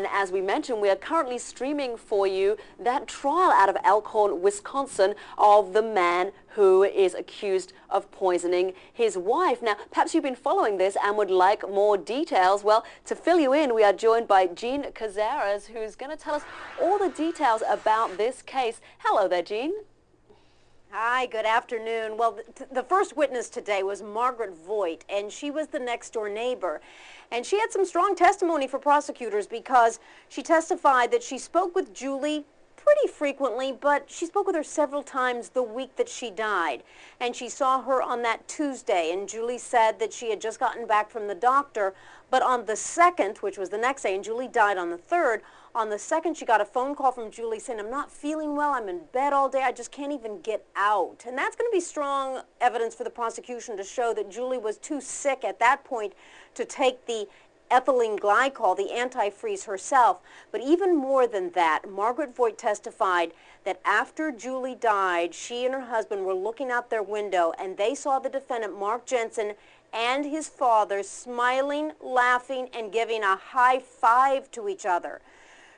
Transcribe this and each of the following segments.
And as we mentioned, we are currently streaming for you that trial out of Elkhorn, Wisconsin, of the man who is accused of poisoning his wife. Now, perhaps you've been following this and would like more details. Well, to fill you in, we are joined by Jean Cazares, who's going to tell us all the details about this case. Hello there, Jean. Hi, good afternoon. Well, the first witness today was Margaret Voigt, and she was the next-door neighbor. And she had some strong testimony for prosecutors because she testified that she spoke with Julie pretty frequently, but she spoke with her several times the week that she died. And she saw her on that Tuesday, and Julie said that she had just gotten back from the doctor, but on the 2nd, which was the next day, and Julie died on the 3rd, on the 2nd, she got a phone call from Julie saying, I'm not feeling well, I'm in bed all day, I just can't even get out. And that's going to be strong evidence for the prosecution to show that Julie was too sick at that point to take the ethylene glycol, the antifreeze herself. But even more than that, Margaret Voigt testified that after Julie died, she and her husband were looking out their window and they saw the defendant, Mark Jensen, and his father smiling, laughing, and giving a high five to each other.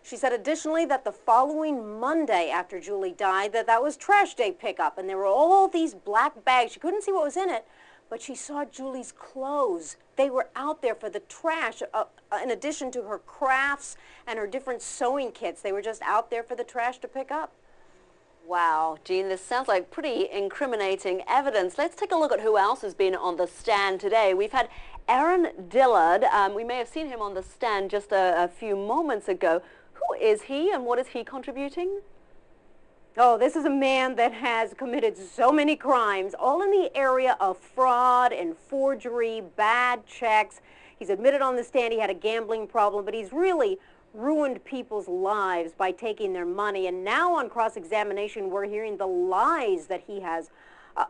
She said additionally that the following Monday after Julie died, that was trash day pickup, and there were all these black bags. She couldn't see what was in it, but she saw Julie's clothes. They were out there for the trash, in addition to her crafts and her different sewing kits. They were just out there for the trash to pick up. Wow, Jean, this sounds like pretty incriminating evidence. Let's take a look at who else has been on the stand today. We've had Aaron Dillard. We may have seen him on the stand just a few moments ago. Who is he and what is he contributing? Oh, this is a man that has committed so many crimes, all in the area of fraud and forgery, bad checks. He's admitted on the stand he had a gambling problem, but he's really ruined people's lives by taking their money. And now on cross-examination, we're hearing the lies that he has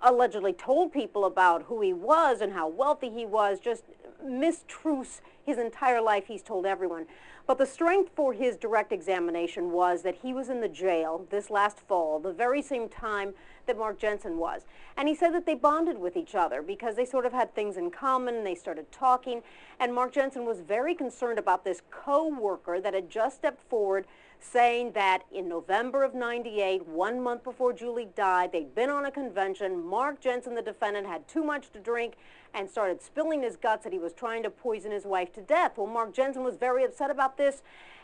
allegedly told people about who he was and how wealthy he was, just mistruths his entire life he's told everyone. But the strength for his direct examination was that he was in the jail this last fall, the very same time that Mark Jensen was. And he said that they bonded with each other because they sort of had things in common and they started talking. And Mark Jensen was very concerned about this co-worker that had just stepped forward saying that in November of '98, 1 month before Julie died, they'd been on a convention. Mark Jensen, the defendant, had too much to drink and started spilling his guts that he was trying to poison his wife to death. Well, Mark Jensen was very upset about this,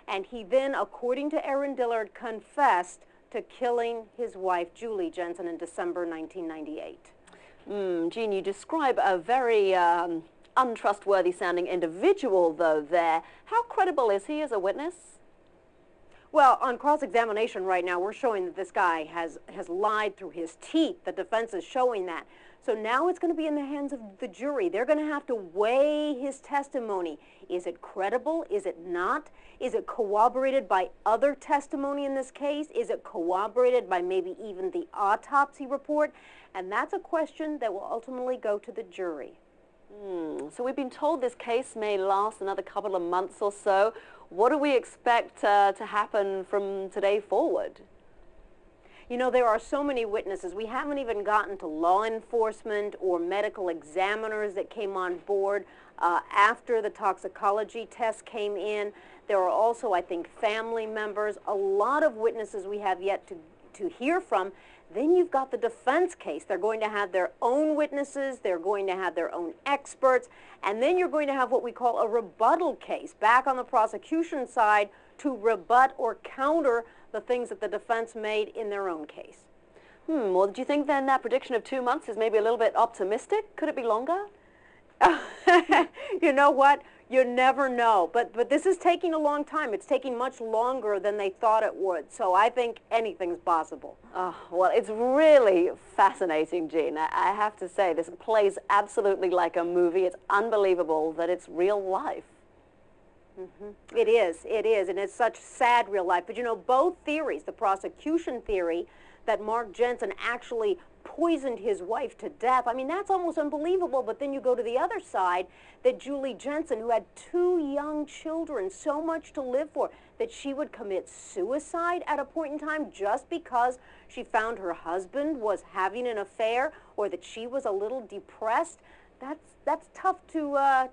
and he then, according to Aaron Dillard, confessed to killing his wife, Julie Jensen, in December 1998. Jean, you describe a very untrustworthy sounding individual, though, there. How credible is he as a witness? Well, on cross-examination right now, we're showing that this guy has lied through his teeth. The defense is showing that. So now it's going to be in the hands of the jury. They're going to have to weigh his testimony. Is it credible? Is it not? Is it corroborated by other testimony in this case? Is it corroborated by maybe even the autopsy report? And that's a question that will ultimately go to the jury. So we've been told this case may last another couple of months or so. What do we expect to happen from today forward? You know, there are so many witnesses. We haven't even gotten to law enforcement or medical examiners that came on board after the toxicology test came in. There are also, I think, family members, a lot of witnesses we have yet to hear from. Then you've got the defense case. They're going to have their own witnesses. They're going to have their own experts. And then you're going to have what we call a rebuttal case back on the prosecution side to rebut or counter the things that the defense made in their own case. Well, do you think then that prediction of 2 months is maybe a little bit optimistic? Could it be longer? You know what? You never know. But this is taking a long time. It's taking much longer than they thought it would. So I think anything's possible. Oh, well, it's really fascinating, Jean. I have to say, this plays absolutely like a movie. It's unbelievable that it's real life. It is, and it's such sad real life. But you know, both theories, the prosecution theory that Mark Jensen actually poisoned his wife to death, I mean, that's almost unbelievable. But then you go to the other side, that Julie Jensen, who had 2 young children, so much to live for, that she would commit suicide at a point in time just because she found her husband was having an affair or that she was a little depressed. That's tough to